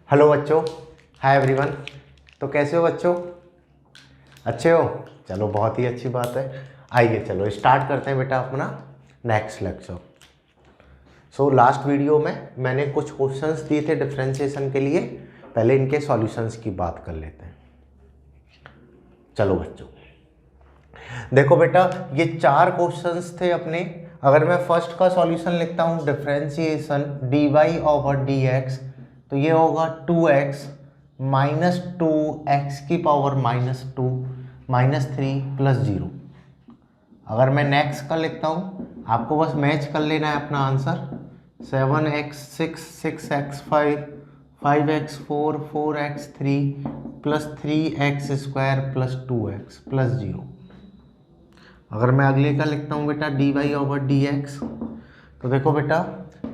Hello बच्चों, hi everyone. तो कैसे हो बच्चों? अच्छे हो? चलो बहुत ही अच्छी बात है। आइए चलो स्टार्ट करते हैं बेटा अपना नेक्स्ट लेक्चर। लास्ट वीडियो में मैंने कुछ क्वेश्चंस दिए थे डिफरेंशिएशन के लिए। पहले इनके सॉल्यूशंस की बात कर लेते हैं। चलो बच्चों देखो बेटा, ये 4 क्वेश्चंस थे अपने। अगर मैं फर्स्ट का सॉल्यूशन लिखता हूँ डिफरेंशिएशन dy/dx, तो ये होगा 2x माइनस 2x की पावर -2 -3 + 0। अगर मैं नेक्स्ट का लिखता हूँ, आपको बस मैच कर लेना है अपना answer. 7x6 6x5 5x4 4x3 + 3x² + 2x + 0। अगर मैं अगले का लिखता हूँ बेटा dy/dx, तो देखो बेटा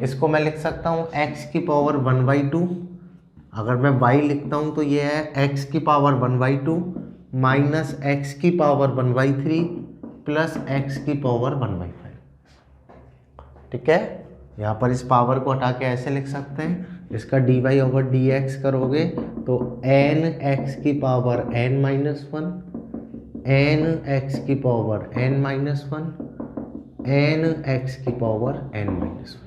इसको मैं लिख सकता हूँ x की पावर 1/2। अगर मैं y लिखता हूँ तो ये है x की पावर 1/2 माइनस x की पावर 1/3 प्लस x की पावर 1/5। ठीक है, यहाँ पर इस पावर को हटा के ऐसे लिख सकते हैं। इसका dy/dx करोगे तो n(x की पावर n-1) n(x की पावर n-1) n(x की पावर n-1।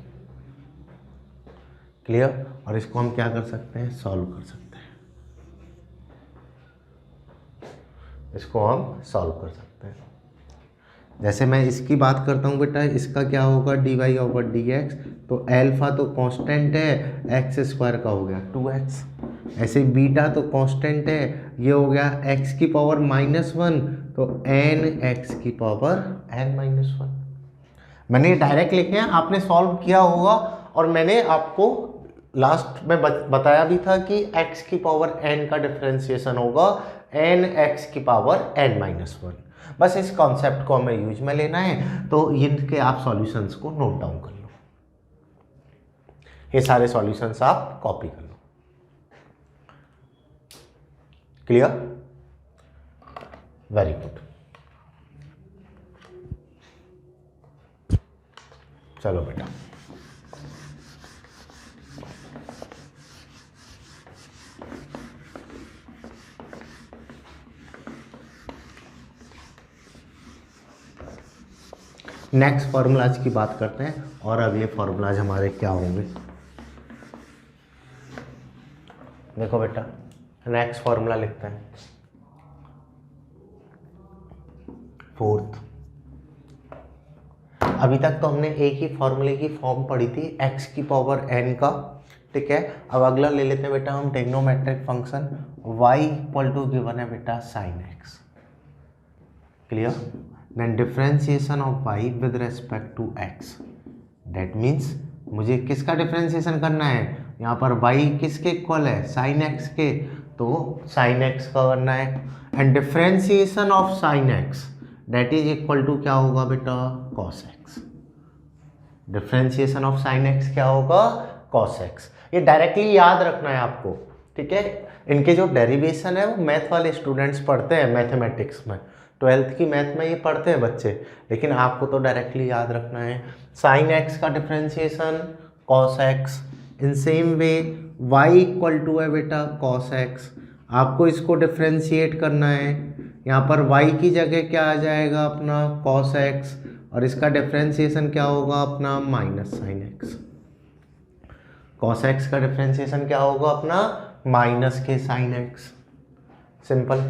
क्लियर? और इसको हम क्या कर सकते हैं, सॉल्व कर सकते हैं। इसको हम सॉल्व कर सकते हैं। जैसे मैं इसकी बात करता हूँ बेटा, इसका क्या होगा dy/dx, तो अल्फा तो कांस्टेंट है, x² का हो गया 2x। ऐसे बीटा तो कांस्टेंट है, ये हो गया x की पावर -1, तो n(x की पावर n-1)। मैंने डायरेक्ट लिखे हैं, आपने सॉल्व किया होगा। और मैंने आपको लास्ट में बताया भी था कि x की पावर n का डिफरेंशिएशन होगा n(x की पावर n-1)। बस इस कॉन्सेप्ट को हमें यूज में लेना है। तो इनके आप सॉल्यूशंस को नोट डाउन कर लो, ये सारे सॉल्यूशंस आप कॉपी कर लो। क्लियर? Very good. चलो बेटा नेक्स्ट फार्मूलाज की बात करते हैं। और अगले फार्मूलाज हमारे क्या होंगे, देखो बेटा नेक्स्ट फार्मूला लिखते हैं। फोर्थ, अभी तक तो हमने एक ही फॉर्मूले की फॉर्म पढ़ी थी x की पावर n का। ठीक है, अब अगला ले लेते हैं बेटा हम ट्रिग्नोमेट्रिक फंक्शन y = गिवन है बेटा sin x। Clear? Then differentiation of y with respect to x, that means मुझे किसका डिफरेंशिएशन करना है, यहाँ पर y किसके इक्वल है, sin x के, तो sin x का करना है। And differentiation of sin x that is equal to क्या होगा बेटा, cos x। Differentiation of sin x क्या होगा, cos x। ये डायरेक्टली याद रखना है आपको। ठीक है, इनके जो डेरिवेशन है वो मैथ वाले स्टूडेंट्स पढ़ते हैं मैथमेटिक्स में, 12th की मैथ में ये पढ़ते हैं बच्चे, लेकिन आपको तो डायरेक्टली याद रखना है। sin x का differentiation cos x, in same way y = है बेटा cos x। आपको इसको डिफरेंशिएट करना है, यहाँ पर y की जगह क्या आ जाएगा अपना cos x, और इसका डिफरेंशिएशन क्या होगा अपना -sin x। cos x का डिफरेंशिएशन क्या होगा अपना -sin x। सिंपल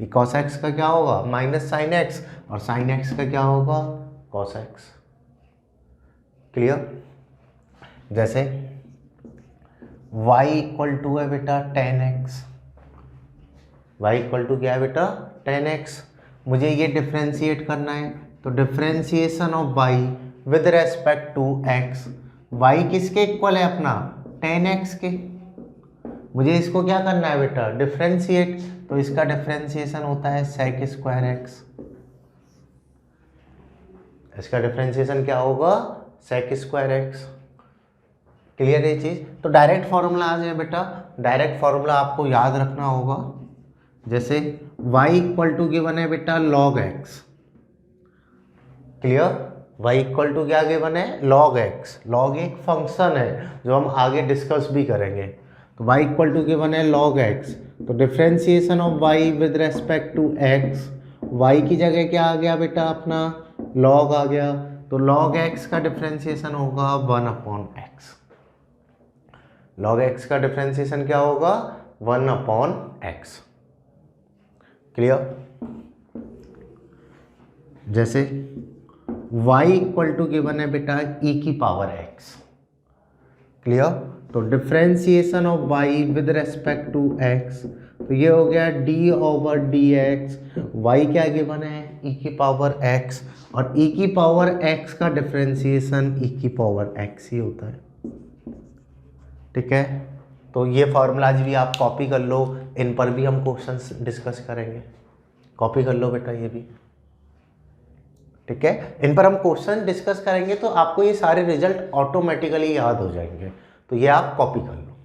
कि cos x का क्या होगा -sin x, और sin x का क्या होगा cos x। क्लियर? जैसे y = है बेटा tan x, y = क्या है बेटा tan x। मुझे ये डिफरेंशिएट करना है, तो differentiation of y with respect to x, y किसके इक्वल है अपना tan x के। मुझे इसको क्या करना है बेटा डिफरेंशिएट, तो इसका डिफरेंशिएशन होता है sec² x। इसका डिफरेंशिएशन क्या होगा sec² x। क्लियर है ये चीज? तो डायरेक्ट फॉर्मूला आ जाए बेटा, डायरेक्ट फॉर्मूला आपको याद रखना होगा। जैसे y = गिवन है बेटा log x। क्लियर? y = क्या गिवन है log x। log एक फंक्शन है जो हम आगे डिस्कस भी करेंगे। तो y इक्वल टू गिवन है log x, तो differentiation of y with respect to x, y की जगह क्या आ गया बेटा अपना log आ गया, तो log x का डिफ्रेंसिएशन होगा 1/x। log x का डिफ्रेंसिएशन क्या होगा 1/x। क्लियर। जैसे y इक्वल टू गिवन है बेटा e की पावर x। क्लियर। तो differentiation of y with respect to x, तो ये हो गया d/dx। y क्या गिवन है e की पावर x, और e की पावर x का डिफ्रेंसिएशन e की पावर x ही होता है। ठीक है, तो ये फॉर्मूलाज भी आप कॉपी कर लो, इन पर भी हम क्वेश्चंस डिस्कस करेंगे। कॉपी कर लो बेटा ये भी। ठीक है, इन पर हम क्वेश्चन डिस्कस करेंगे तो आपको ये सारे रिजल्ट ऑटोमेटिकली याद हो जाएंगे, तो ये आप कॉपी कर लो।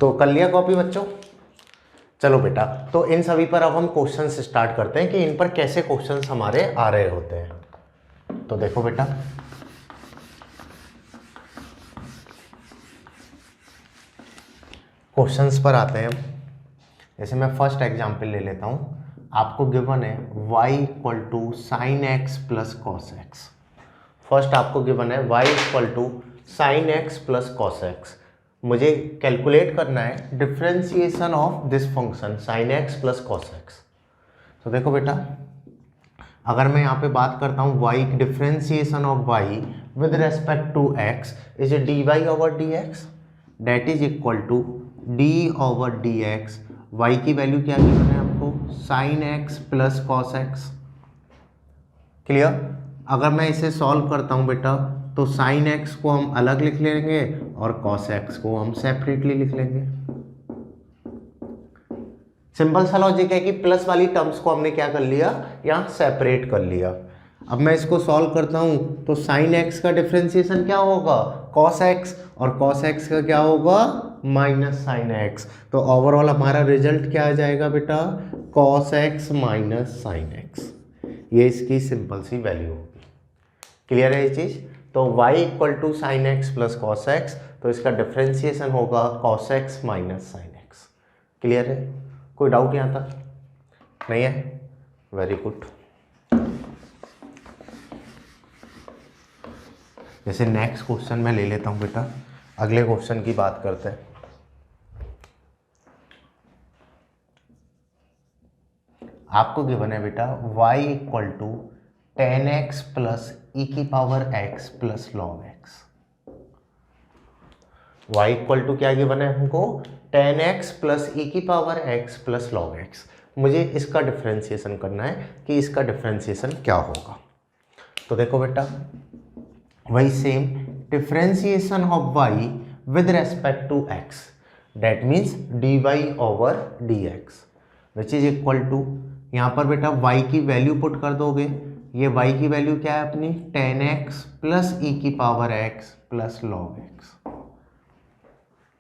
तो कर लिया कॉपी बच्चों। चलो बेटा, तो इन सभी पर अब हम क्वेश्चंस स्टार्ट करते हैं कि इन पर कैसे क्वेश्चंस हमारे आ रहे होते हैं। तो देखो बेटा, क्वेश्चंस पर आते हैं हम। जैसे मैं फर्स्ट एग्जांपल ले लेता हूँ। आपको गिवन है y equal to sine x plus cos x. First आपको गिवन है y equal to sine x plus cos x. मुझे कैलकुलेट करना है differentiation of this function sine x plus cos x. तो देखो बेटा, अगर मैं यहाँ पे बात करता हूँ y differentiation of y with respect to x is d y over d x, that is equal to d over d x. y की वैल्यू क्या गिवन है हमको sine x plus cos x. Clear. अगर मैं इसे solve करता हूँ बेटा, तो साइन एक्स को हम अलग लिख लेंगे और कॉस एक्स को हम सेपरेटली लिख लेंगे। सिंपल सा लॉजिक है कि प्लस वाली टर्म्स को हमने क्या कर लिया, यहाँ सेपरेट कर लिया। अब मैं इसको सॉल्व करता हूँ तो साइन एक्स का डिफ्रेंसिएशन क्या होगा कॉस एक्स, और कॉस एक्स का क्या होगा माइनस साइन एक्स। तो ओवरऑल हमारा रिजल्ट क्या आ जाएगा बेटा cos x minus sine x. ये इसकी सिंपल सी वैल्यू होगी। क्लियर है ये चीज़। तो y equal to sine x plus cos x, तो इसका डिफ्रेंसिएशन होगा cos x minus sine x. Clear है, कोई डाउट यहाँ तक नहीं है? Very good. जैसे नेक्स्ट क्वेश्चन मैं ले लेता हूँ बेटा, अगले क्वेश्चन की बात करते हैं। आपको गिवन है बेटा y equal to ten x plus e की power x plus log x. y equal to क्या गिवन है हमको टेन एक्स प्लस ई की power x plus log x. मुझे इसका डिफ्रेंसिएशन करना है कि इसका डिफ्रेंसिएशन क्या होगा। तो देखो बेटा, वही same differentiation of y with respect to x, that means d y over d x, which is equal to, यहाँ पर बेटा y की वैल्यू पुट कर दोगे। ये y की वैल्यू क्या है अपनी टेन एक्स प्लस ई की power x plus log x.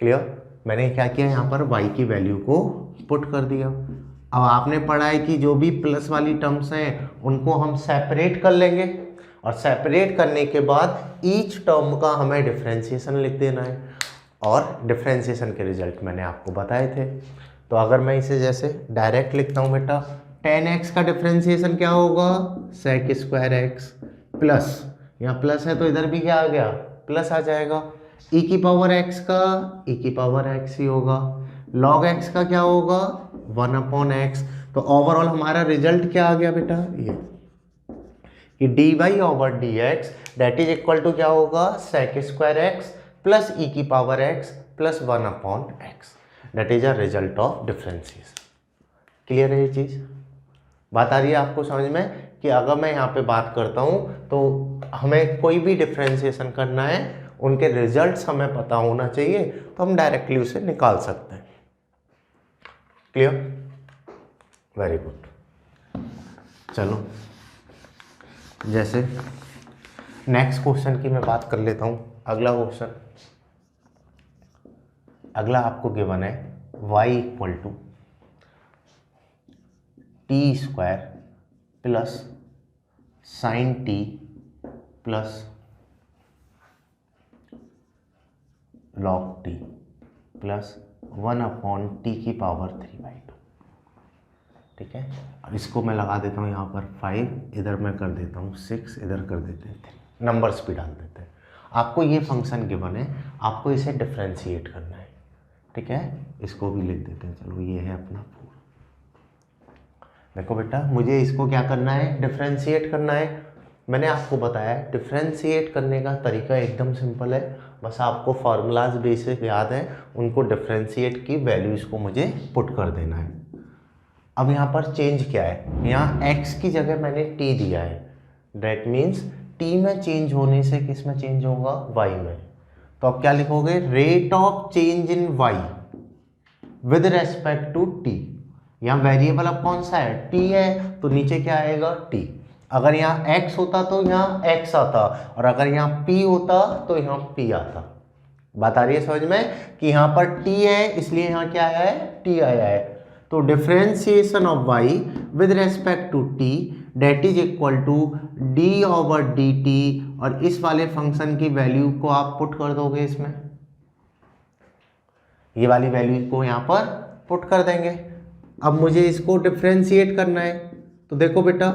Clear. मैंने क्या किया यहाँ पर y की वैल्यू को पुट कर दिया। अब आपने पढ़ा है कि जो भी प्लस वाली टर्म्स हैं उनको हम सेपरेट कर लेंगे, और सेपरेट करने के बाद ईच टर्म का हमें डिफ्रेंसिएशन लिख देना है, और डिफ्रेंसिएशन के रिजल्ट मैंने आपको बताए थे। तो अगर मैं इसे जैसे डायरेक्ट लिखता हूँ बेटा, टेन एक्स का डिफ्रेंसिएशन क्या होगा सेक स्क्वायर एक्स प्लस, यहाँ प्लस है तो इधर भी क्या आ गया प्लस आ जाएगा, ई की पावर एक्स का ई की पावर एक्स ही होगा, लॉग एक्स का क्या होगा वन अपॉन एक्स। तो ओवरऑल हमारा रिजल्ट क्या आ गया बेटा ये कि d y over d x that is equal to क्या होगा sec square x plus e की power x plus one upon x, that is a result of differentiation. Clear है ये चीज़, बात आ रही है आपको समझ में कि अगर मैं यहाँ पे बात करता हूँ तो हमें कोई भी डिफ्रेंसिएशन करना है, उनके रिजल्ट्स हमें पता होना चाहिए, तो हम डायरेक्टली उसे निकाल सकते हैं। Clear, very good. चलो जैसे नेक्स्ट क्वेश्चन की मैं बात कर लेता हूँ। अगला क्वेश्चन, अगला आपको गिवन है y equal to t square plus sine t plus log t plus 1/t की पावर 3/2। ठीक है, अब इसको मैं लगा देता हूँ यहाँ पर 5, इधर मैं कर देता हूँ 6, इधर कर देते हैं 3, नंबर्स भी डाल देते हैं। आपको ये फंक्शन गिवन है, आपको इसे डिफ्रेंशिएट करना है। ठीक है, इसको भी लिख देते हैं, चलो ये है अपना 4। देखो बेटा, मुझे इसको क्या करना है, डिफ्रेंशिएट करना है। मैंने आपको बताया डिफ्रेंशिएट करने का तरीका एकदम सिंपल है, बस आपको फार्मूलाज बेसिक याद है, उनको डिफ्रेंशिएट की वैल्यूज को मुझे पुट कर देना है। अब यहाँ पर चेंज क्या है, यहाँ x की जगह मैंने t दिया है, डेट मीन्स t में चेंज होने से किस में चेंज होगा, y में। तो अब क्या लिखोगे, rate of change in y with respect to t। यहाँ वेरिएबल अब कौन सा है, t है, तो नीचे क्या आएगा, t। अगर यहाँ x होता तो यहाँ x आता, और अगर यहाँ p होता तो यहाँ p आता। बात आ रही है समझ में कि यहाँ पर t है इसलिए यहाँ क्या है, t आया है। तो differentiation of y with respect to t that is equal to d/dt, और इस वाले फंक्शन की वैल्यू को आप पुट कर दोगे इसमें, ये वाली वैल्यू को यहाँ पर पुट कर देंगे। अब मुझे इसको डिफ्रेंशिएट करना है, तो देखो बेटा,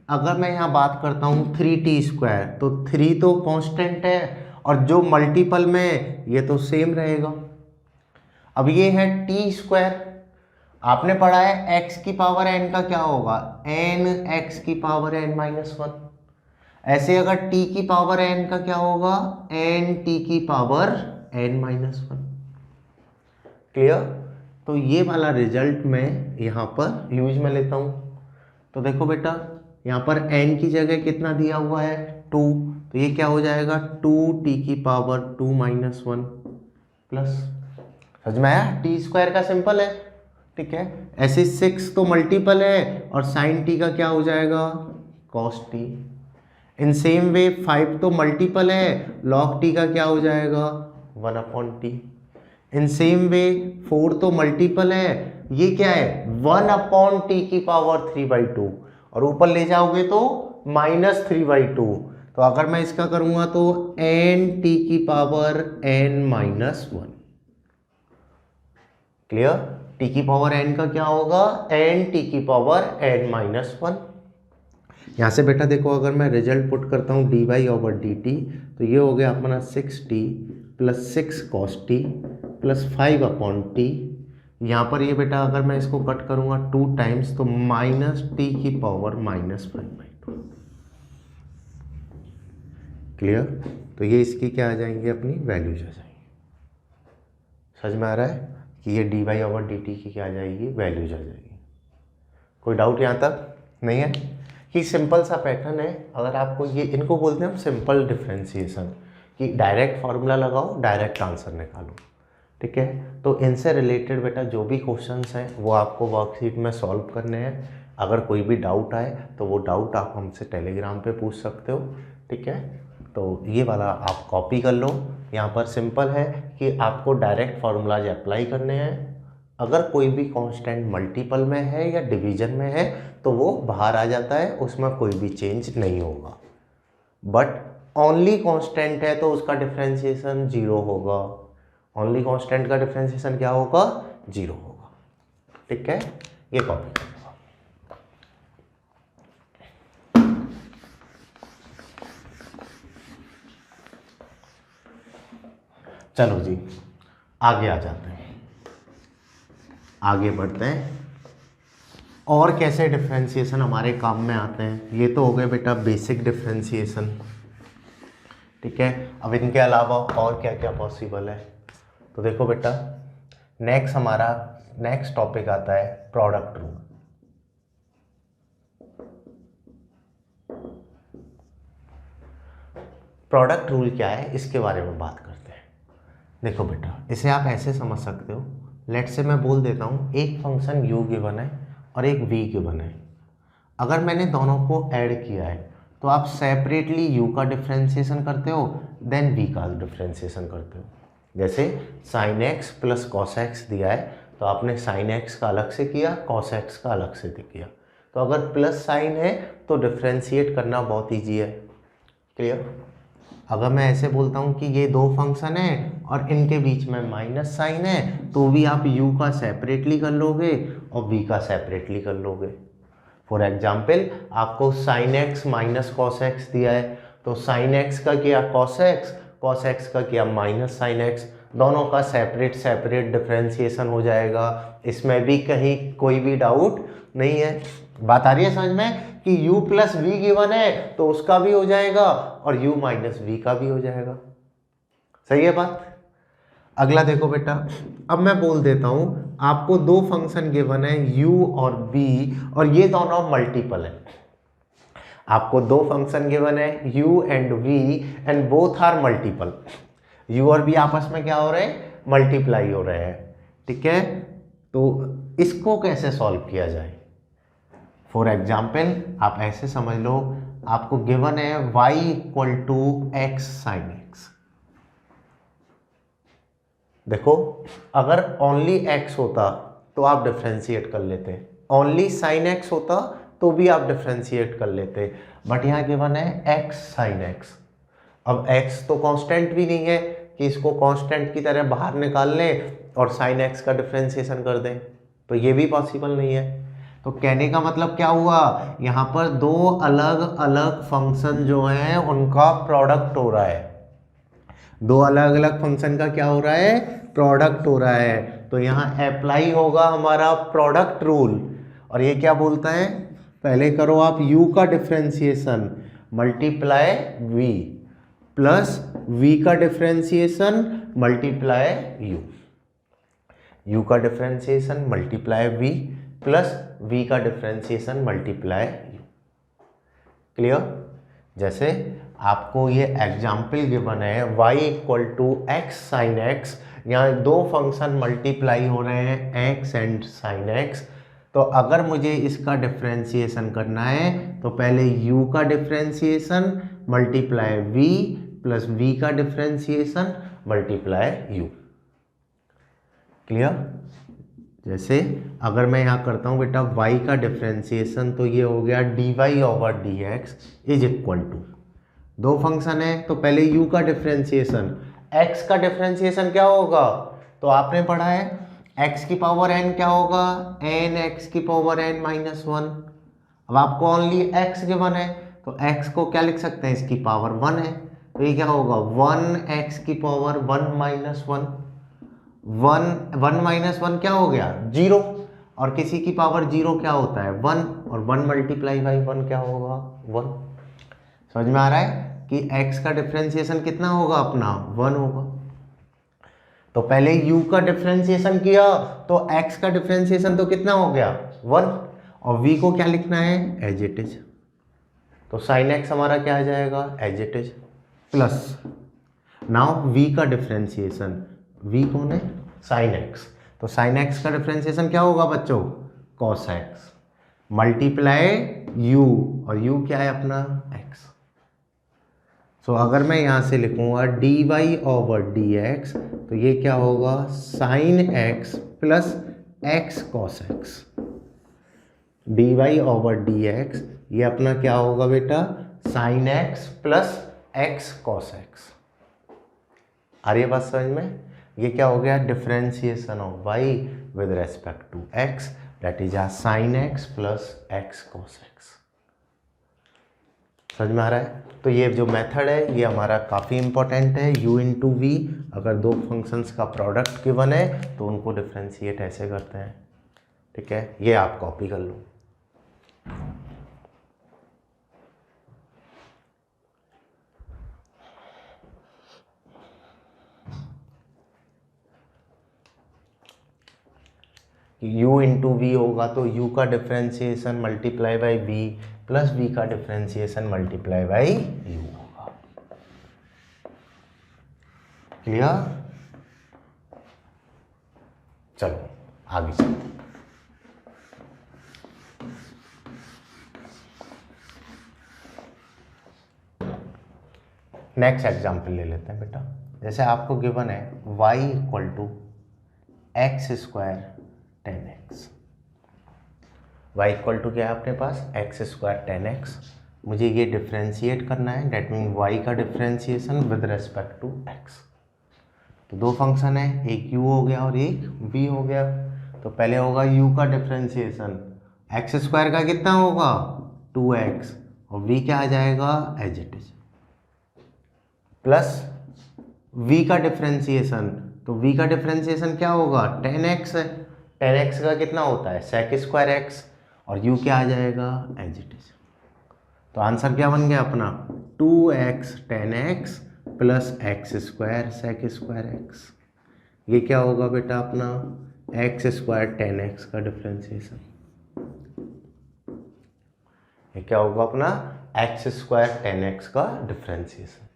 अगर मैं यहाँ बात करता हूँ 3t², तो 3 तो कांस्टेंट है, और जो मल्टीपल में ये तो सेम रहेगा। अब ये है t², आपने पढ़ा है x की पावर n का क्या होगा, n x की पावर n-1। ऐसे अगर t की पावर n का क्या होगा, n t की पावर n-1। क्लियर। तो ये वाला रिजल्ट मैं यहाँ पर यूज में लेता हूँ। तो देखो बेटा, यहाँ पर n की जगह कितना दिया हुआ है, 2, तो ये क्या हो जाएगा, 2t की पावर 2-1 प्लस, समझ में आया, t² का सिंपल है। ठीक है, ऐसे 6 तो मल्टीपल है, और साइन t का क्या हो जाएगा, cos t। In same way 5 तो मल्टीपल है, log t का क्या हो जाएगा, 1/t। इन सेम वे 4 तो मल्टीपल है, ये क्या है, 1/t की पावर 3/2, और ऊपर ले जाओगे तो -3/2। तो अगर मैं इसका करूंगा तो n t की पावर n-1। क्लियर, t की पावर n का क्या होगा, n t की पावर n-1। यहाँ से बेटा देखो, अगर मैं रिजल्ट पुट करता हूँ dy/dt, तो ये हो गया अपना 6t plus 6 cos t plus 5/t। यहाँ पर ये बेटा अगर मैं इसको कट करूँगा 2 टाइम्स, तो -t की पावर -5/2। क्लियर, तो ये इसकी क्या आ जाएंगी, अपनी वैल्यूज आ जाएंगी। समझ में आ रहा है कि ये dy/dt की क्या आ जाएगी, वैल्यूज आ जाएगी। कोई डाउट यहाँ तक नहीं है कि सिंपल सा पैटर्न है। अगर आपको ये, इनको बोलते हैं हम सिंपल डिफ्रेंशिएशन, कि डायरेक्ट फार्मूला लगाओ, डायरेक्ट आंसर निकालो। ठीक है, तो इनसे रिलेटेड बेटा जो भी क्वेश्चंस हैं वो आपको वर्कशीट में सॉल्व करने हैं। अगर कोई भी डाउट आए तो वो डाउट आप हमसे टेलीग्राम पे पूछ सकते हो। ठीक है, तो ये वाला आप कॉपी कर लो। यहाँ पर सिंपल है कि आपको डायरेक्ट फार्मूलाज अप्लाई करने हैं। अगर कोई भी कांस्टेंट मल्टीपल में है या डिवीजन में है तो वो बाहर आ जाता है, उसमें कोई भी चेंज नहीं होगा। बट ओनली कांस्टेंट है तो उसका डिफ्रेंशिएशन 0 होगा। ओनली कांस्टेंट का डिफ्रेंशिएशन क्या होगा, 0 होगा। ठीक है, ये कॉपी कर लो। चलो जी, आगे आ जाते हैं, आगे बढ़ते हैं। और कैसे डिफ्रेंशिएशन हमारे काम में आते हैं, ये तो हो गए बेटा बेसिक डिफ्रेंशिएशन। ठीक है, अब इनके अलावा और क्या क्या पॉसिबल है, तो देखो बेटा, नेक्स्ट टॉपिक आता है प्रोडक्ट रूल। प्रोडक्ट रूल क्या है, इसके बारे में बात करते हैं। देखो बेटा, इसे आप ऐसे समझ सकते हो, लेट से मैं बोल देता हूँ एक फंक्शन u गिवन है और एक v गिवन है। अगर मैंने दोनों को ऐड किया है तो आप सेपरेटली u का डिफ्रेंशिएशन करते हो, देन v का डिफ्रेंशिएशन करते हो। जैसे sin x plus cos x दिया है तो आपने sin x का अलग से किया, cos x का अलग से किया। तो अगर प्लस साइन है तो डिफ्रेंशिएट करना बहुत ईजी है। क्लियर? अगर मैं ऐसे बोलता हूँ कि ये दो फंक्शन है और इनके बीच में माइनस साइन है, तो भी आप u का सेपरेटली कर लोगे और v का सेपरेटली कर लोगे। फॉर एग्जाम्पल आपको sine x minus cos x दिया है, तो साइन एक्स का किया कॉस एक्स का किया माइनस साइन एक्स, दोनों का सेपरेट सेपरेट डिफरेंशिएशन हो जाएगा। इसमें भी कहीं कोई भी डाउट नहीं है। बात आ रही है समझ में कि u प्लस वी गिवन है तो उसका भी हो जाएगा और u माइनस वी का भी हो जाएगा। सही है बात? अगला देखो बेटा, अब मैं बोल देता हूं आपको दो फंक्शन गिवन है u और v और ये दोनों मल्टीपल है। आपको दो फंक्शन गिवन है u and v and both are multiple. u और v आपस में क्या हो रहे हैं? मल्टीप्लाई हो रहे हैं। ठीक है, तो इसको कैसे सॉल्व किया जाए? फॉर एग्जाम्पल आप ऐसे समझ लो, आपको गिवन है y equal to x sine x. देखो अगर ओनली x होता तो आप डिफ्रेंशिएट कर लेते, ओनली साइन x होता तो भी आप डिफ्रेंशिएट कर लेते, बट यहाँ गिवन है x साइन x। अब x तो कांस्टेंट भी नहीं है कि इसको कांस्टेंट की तरह बाहर निकाल लें और साइन x का डिफ्रेंशिएशन कर दें, तो ये भी पॉसिबल नहीं है। तो कहने का मतलब क्या हुआ, यहाँ पर दो अलग अलग फंक्शन जो हैं उनका प्रोडक्ट हो रहा है। दो अलग अलग फंक्शन का क्या हो रहा है? प्रोडक्ट हो रहा है। तो यहाँ अप्लाई होगा हमारा प्रोडक्ट रूल, और ये क्या बोलता है? पहले करो आप u का differentiation multiply v plus v का डिफरेंशिएशन मल्टीप्लाई u का differentiation multiply v plus v का डिफरेंशिएशन मल्टीप्लाई u। क्लियर? जैसे आपको ये एग्जाम्पल गिवन है y equal to x sine x, यहाँ दो फंक्शन मल्टीप्लाई हो रहे हैं x एंड साइन x। तो अगर मुझे इसका डिफरेंशिएशन करना है तो पहले u का differentiation multiply v plus v का डिफरेंशिएशन मल्टीप्लाई u। क्लियर? जैसे अगर मैं यहाँ करता हूँ बेटा y का डिफरेंशिएशन, तो ये हो गया dy over dx is equal to, दो फंक्शन है तो पहले u का डिफरेंशिएशन, x का डिफरेंशिएशन क्या होगा? तो आपने पढ़ा है x की पावर n क्या होगा? n x की पावर n माइनस 1। अब आपको ओनली x गिवन है तो x को क्या लिख सकते हैं? इसकी पावर 1 है, तो ये क्या होगा? 1x की पावर 1 माइनस 1। 1 माइनस 1 क्या हो गया? 0, और किसी की पावर 0 क्या होता है? 1, और 1 मल्टीप्लाई बाई 1 क्या होगा? 1। समझ में आ रहा है कि x का डिफरेंशिएशन कितना होगा अपना? 1 होगा। तो पहले u का डिफरेंशिएशन किया तो x का डिफरेंशिएशन तो कितना हो गया? 1, और v को क्या लिखना है? As it is. तो साइन x हमारा क्या आ जाएगा? As it is plus now v का डिफरेंशिएशन, v कौन है? साइन x, तो साइन x का डिफरेंशिएशन क्या होगा बच्चों? कॉस x मल्टीप्लाई u, और u क्या है अपना? x। सो अगर मैं यहाँ से लिखूंगा dy ओवर dx, तो ये क्या होगा? Sine x plus x cos x। dy over dx ये अपना क्या होगा बेटा? Sine x plus x cos x। आ रही है बात समझ में? ये क्या हो गया? Differentiation of y with respect to x, that is ah sine x plus x cos x। समझ में आ रहा है? तो ये जो मेथड है ये हमारा काफ़ी इंपॉर्टेंट है, u इंटू वी। अगर दो फंक्शंस का प्रोडक्ट गिवन है तो उनको डिफरेंशिएट ऐसे करते हैं। ठीक है, ये आप कॉपी कर लो। u इंटू वी होगा तो u का differentiation multiply by v plus v का डिफरेंशिएशन मल्टीप्लाई बाई u होगा। क्लियर? चलो आगे चलो। नेक्स्ट एग्जाम्पल ले लेते हैं बेटा। जैसे आपको गिवन है y equal to x square 10x। y equal to क्या है अपने पास? X square 10x। मुझे ये डिफ्रेंशिएट करना है, डेट मीन y का differentiation with respect to x। तो दो फंक्शन है, एक u हो गया और एक v हो गया। तो पहले होगा u का डिफ्रेंशिएशन, एक्स स्क्वायर का कितना होगा 2x और v क्या आ जाएगा as it is, plus v का डिफ्रेंशिएशन, तो v का डिफ्रेंशिएशन क्या होगा 10x है, 10x का कितना होता है sec स्क्वायर x और u क्या आ जाएगा एज इट इज। तो आंसर क्या बन गया अपना 2x 10x plus x square sec square x. ये क्या होगा बेटा अपना एक्स स्क्वायर 10x का डिफ्रेंशिएशन। ये क्या होगा अपना एक्स स्क्वायर 10x का डिफ्रेंशिएशन।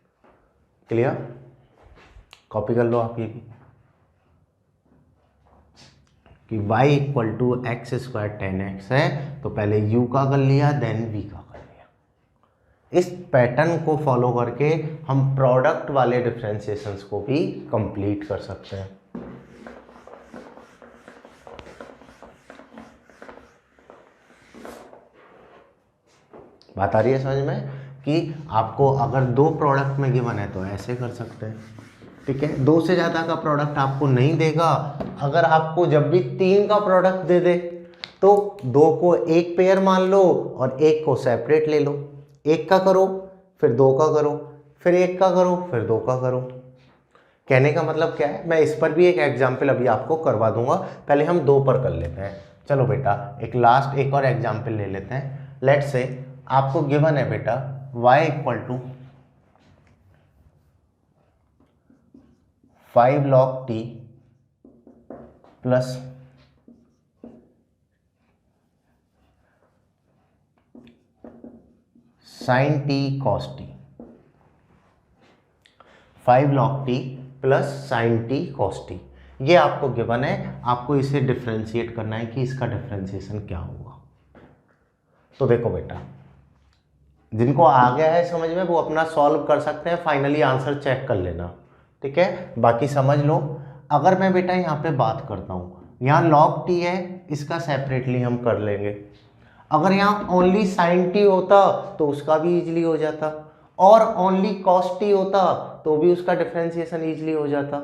क्लियर? कॉपी कर लो आप ये भी कि y equal to x square 10x है, तो पहले u का कर लिया देन v का कर लिया। इस पैटर्न को फॉलो करके हम प्रोडक्ट वाले डिफरेंशिएशंस को भी कंप्लीट कर सकते हैं। बात आ रही है समझ में कि आपको अगर दो प्रोडक्ट में गिवन है तो ऐसे कर सकते हैं, ठीक है। दो से ज़्यादा का प्रोडक्ट आपको नहीं देगा, अगर आपको जब भी 3 का प्रोडक्ट दे दे तो 2 को एक पेयर मान लो और 1 को सेपरेट ले लो, 1 का करो फिर 2 का करो फिर 1 का करो फिर 2 का करो। कहने का मतलब क्या है, मैं इस पर भी एक एग्जाम्पल अभी आपको करवा दूंगा, पहले हम 2 पर कर लेते हैं। चलो बेटा एक और एग्जाम्पल ले लेते हैं। लेट से आपको गिवन है बेटा y equal to 5 log t plus sin t cos t, 5 log t plus sin t cos t। ये आपको गिवन है, आपको इसे डिफ्रेंशिएट करना है कि इसका डिफ्रेंशिएशन क्या होगा। तो देखो बेटा जिनको आ गया है समझ में वो अपना सॉल्व कर सकते हैं, फाइनली आंसर चेक कर लेना, ठीक है। बाकी समझ लो। अगर मैं बेटा यहाँ पे बात करता हूँ, यहाँ log t है, इसका सेपरेटली हम कर लेंगे। अगर यहाँ ओनली sin t होता तो उसका भी इजीली हो जाता, और ओनली cos t होता तो भी उसका डिफरेंशिएशन इजीली हो जाता।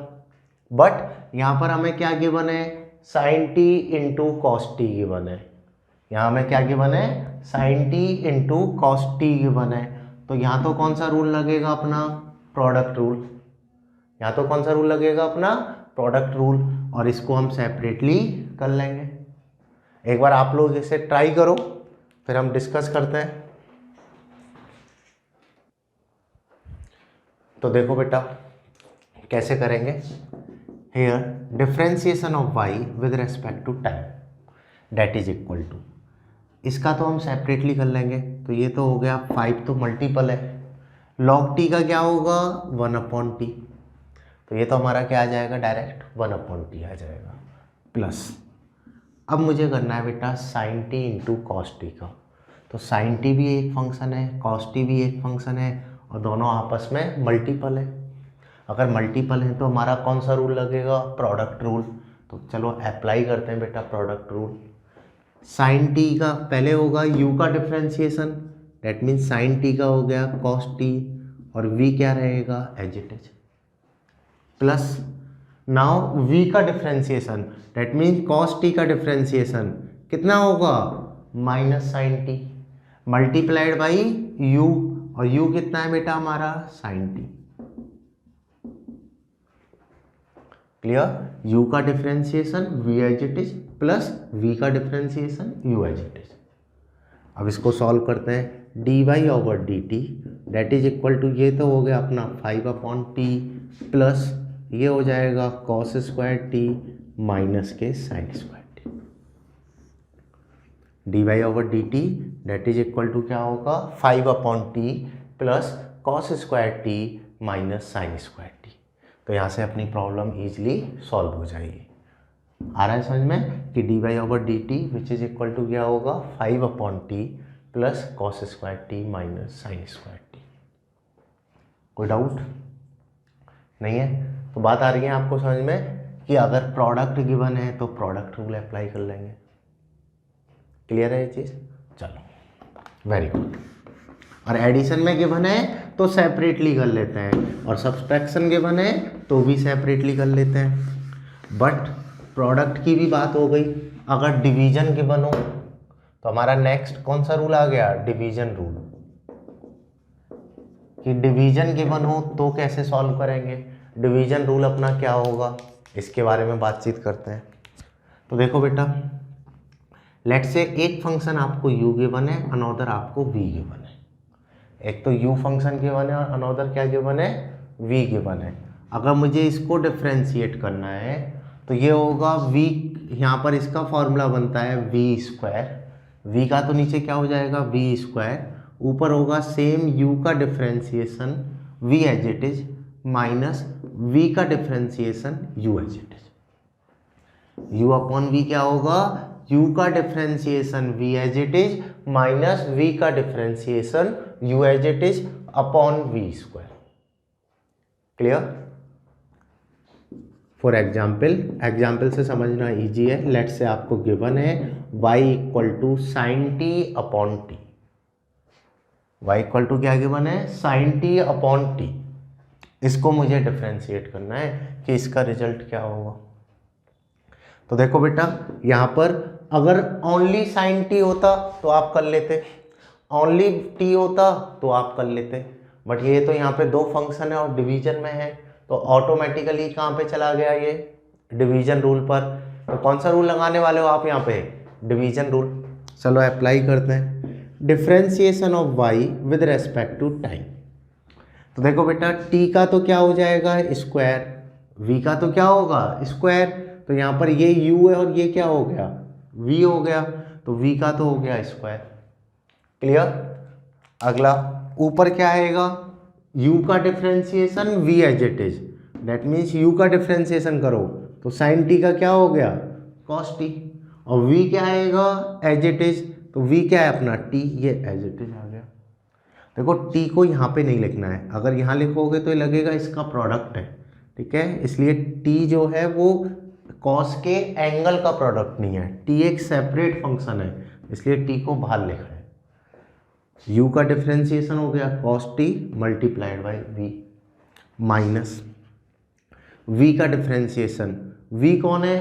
बट यहाँ पर हमें क्या गिवन है sin t into cos t given है। यहाँ हमें क्या गिवन है sin t into cos t given है। तो यहाँ तो कौन सा रूल लगेगा अपना प्रोडक्ट रूल, यहाँ तो कौन सा रूल लगेगा अपना प्रोडक्ट रूल, और इसको हम सेपरेटली कर लेंगे। एक बार आप लोग इसे ट्राई करो फिर हम डिस्कस करते हैं। तो देखो बेटा कैसे करेंगे। Here differentiation of y with respect to time that is equal to, इसका तो हम सेपरेटली कर लेंगे। तो ये तो हो गया 5 तो मल्टीपल है, log t का क्या होगा 1/t, तो ये तो हमारा क्या आ जाएगा डायरेक्ट 1/t आ जाएगा। प्लस अब मुझे करना है बेटा sin t into cos T का। तो sin t भी एक फंक्शन है, cos t भी एक फंक्शन है, और दोनों आपस में मल्टीपल है। अगर मल्टीपल है तो हमारा कौन सा रूल लगेगा प्रोडक्ट रूल। तो चलो अप्लाई करते हैं बेटा प्रोडक्ट रूल। sin t का पहले होगा u का differentiation, that mean sin t का हो गया cos t, और v क्या रहेगा as it is, plus now v का differentiation that mean cos t का डिफ्रेंशिएशन कितना होगा minus sin t multiplied by u, और u कितना है बेटा हमारा sin t। क्लियर? u का differentiation v as it is plus v का differentiation u as it is. अब इसको सॉल्व करते हैं। dy/dt that is equal to, ये तो हो गया अपना 5/t प्लस ये हो जाएगा cos स्क्वायर t माइनस के sin square t। dy/dt that is equal to क्या होगा 5/t plus cos square t minus sin square t। तो यहाँ से अपनी प्रॉब्लम इजीली सॉल्व हो जाएगी। आ रहा है समझ में कि dy/dt which is equal to क्या होगा 5/t plus cos square t minus sin square t। कोई डाउट नहीं है? तो बात आ रही है आपको समझ में कि अगर प्रोडक्ट गिवन है तो प्रोडक्ट रूल अप्लाई कर लेंगे। क्लियर है ये चीज़? चलो वेरी गुड। और एडिशन में गिवन है तो सेपरेटली कर लेते हैं, और सब्सट्रैक्शन गिवन है तो भी सेपरेटली कर लेते हैं। बट प्रोडक्ट की भी बात हो गई। अगर डिवीजन गिवन हो तो हमारा नेक्स्ट कौन सा रूल आ गया, डिवीजन रूल। कि डिवीजन गिवन हो तो कैसे सॉल्व करेंगे, डिवीजन रूल अपना क्या होगा, इसके बारे में बातचीत करते हैं। तो देखो बेटा, लेट्स से एक फंक्शन आपको u गिवन है, अनदर आपको v गिवन है। एक तो u फंक्शन गिवन है और अनदर क्या गिवन है, v गिवन है। अगर मुझे इसको डिफ्रेंशिएट करना है तो ये होगा v, यहाँ पर इसका फॉर्मूला बनता है v स्क्वायर, v का तो नीचे क्या हो जाएगा v स्क्वायर, ऊपर होगा सेम u का differentiation v as it is minus v का differentiation u as it is. u upon v क्या होगा, u का differentiation v as it is minus v का differentiation u as it is upon v square. Clear. For example से समझना easy है। Late से आपको गिवन है y equal to sine t upon t. y equal to क्या given है, sine t upon t. इसको मुझे डिफ्रेंशिएट करना है कि इसका रिजल्ट क्या होगा। तो देखो बेटा, यहाँ पर अगर ओनली साइन टी होता तो आप कर लेते, ओनली टी होता तो आप कर लेते, बट ये तो यहाँ पे दो फंक्शन है और डिवीजन में है, तो ऑटोमेटिकली कहाँ पे चला गया, ये डिवीजन रूल पर। तो कौन सा रूल लगाने वाले हो आप यहाँ पे, डिवीजन रूल। चलो अप्लाई करते हैं। Differentiation of y with respect to time. तो देखो बेटा, t का तो क्या हो जाएगा स्क्वायर, v का तो क्या होगा स्क्वायर, तो यहाँ पर ये u है और ये क्या हो गया v हो गया, तो v का तो हो गया स्क्वायर। क्लियर। अगला ऊपर क्या आएगा, u का differentiation v as it is, that means u का डिफ्रेंशिएशन करो तो साइन t का क्या हो गया cos t, और v क्या आएगा एज इट इज, तो v क्या है अपना t, ये एज इट इज आ गया। देखो t को यहाँ पे नहीं लिखना है, अगर यहाँ लिखोगे तो ये लगेगा इसका प्रोडक्ट है, ठीक है, इसलिए t जो है वो cos के एंगल का प्रोडक्ट नहीं है, t एक सेपरेट फंक्शन है, इसलिए t को बाहर लिखा है। u का डिफ्रेंशिएशन हो गया cos t multiplied by v, minus v का डिफ्रेंशिएशन, v कौन है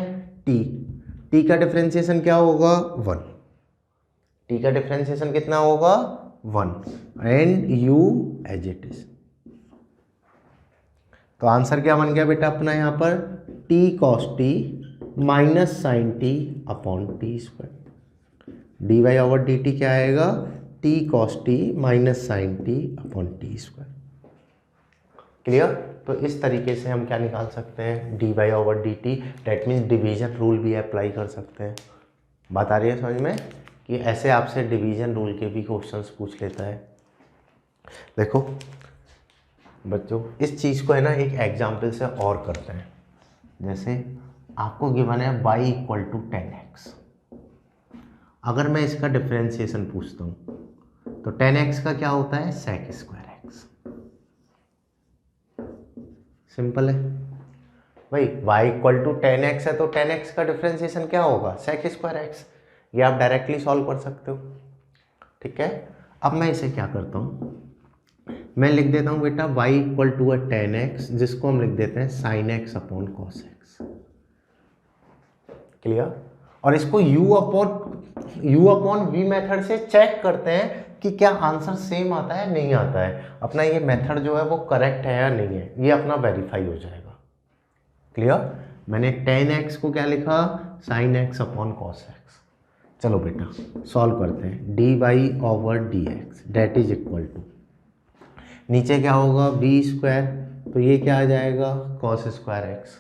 t का डिफ्रेंशिएशन क्या होगा 1, t का डिफ्रेंशिएशन कितना होगा 1, and u as it is. तो आंसर क्या बन गया बेटा अपना यहाँ पर, t cos t minus sine t upon t square, d y over d t क्या आएगा t cos t minus sine t upon t square. Clear. तो इस तरीके से हम क्या निकाल सकते हैं, d y over d t, that means division rule भी अप्लाई कर सकते हैं। बात आ रही है समझ में, कि ऐसे आपसे डिवीजन रूल के भी क्वेश्चंस पूछ लेता है। देखो बच्चों, इस चीज़ को है ना एक एग्जाम्पल से और करते हैं। जैसे आपको गिवन है y इक्वल टू 10x, अगर मैं इसका डिफ्रेंशिएशन पूछता हूँ तो 10x का क्या होता है sec स्क्वायर x। सिंपल है भाई, y इक्वल टू 10x है तो 10x का डिफ्रेंशिएशन क्या होगा sec स्क्वायर x, ये आप डायरेक्टली सॉल्व कर सकते हो। ठीक है, अब मैं इसे क्या करता हूँ, मैं लिख देता हूँ बेटा y इक्वल टू 10x, जिसको हम लिख देते हैं sin x upon cos x। Clear. और इसको u अपॉन v मेथड से चेक करते हैं कि क्या आंसर सेम आता है नहीं आता है, अपना ये मेथड जो है वो करेक्ट है या नहीं है, ये अपना वेरीफाई हो जाएगा। क्लियर। मैंने 10x को क्या लिखा sin x upon cos x। चलो बेटा सॉल्व करते हैं, dy over dx that is equal to, नीचे क्या होगा v स्क्वायर, तो ये क्या आ जाएगा cos स्क्वायर x,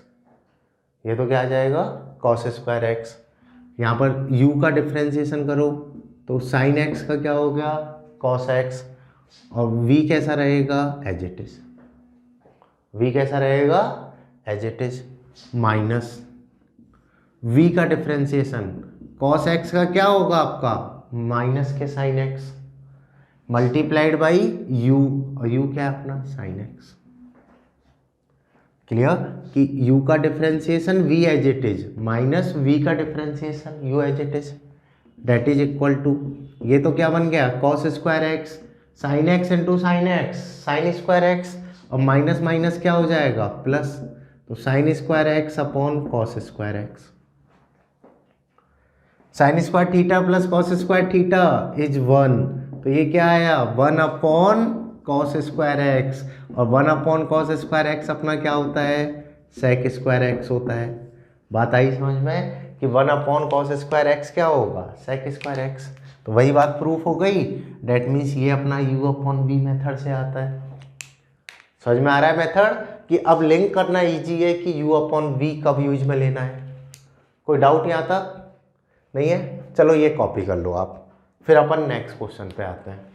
ये तो क्या आ जाएगा cos स्क्वायर x। यहाँ पर u का डिफ्रेंशिएशन करो तो sin x का क्या हो गया cos x, और v कैसा रहेगा एज इट इज, v कैसा रहेगा as it is, minus v का डिफ्रेंशिएशन cos x का क्या होगा आपका माइनस के sin x, multiplied by u, और u क्या है अपना sin x। क्लियर, कि u का differentiation v as it is minus v का differentiation u as it is, that is equal to, ये तो क्या बन गया cos square x, sine x into sine x, sine square x, और minus minus क्या हो जाएगा प्लस, तो sine square x upon cos square x. Sine square theta plus cos square theta is 1, तो ये क्या आया 1 अपॉन कॉस स्क्वायर एक्स, और 1 अपॉन कॉस स्क्वायर एक्स अपना क्या होता है सेक स्क्वायर एक्स होता है। बात आई समझ में कि 1 अपॉन कॉस स्क्वायर एक्स क्या होगा सेक स्क्वायर एक्स। तो वही बात प्रूफ हो गई, डेट मीन्स ये अपना u अपॉन v मेथड से आता है। समझ में आ रहा है मेथड कि अब लिंक करना इजी है कि u अपॉन v कब यूज में लेना है। कोई डाउट यहाँ तक नहीं है? चलो ये कॉपी कर लो आप, फिर अपन नेक्स्ट क्वेश्चन पे आते हैं।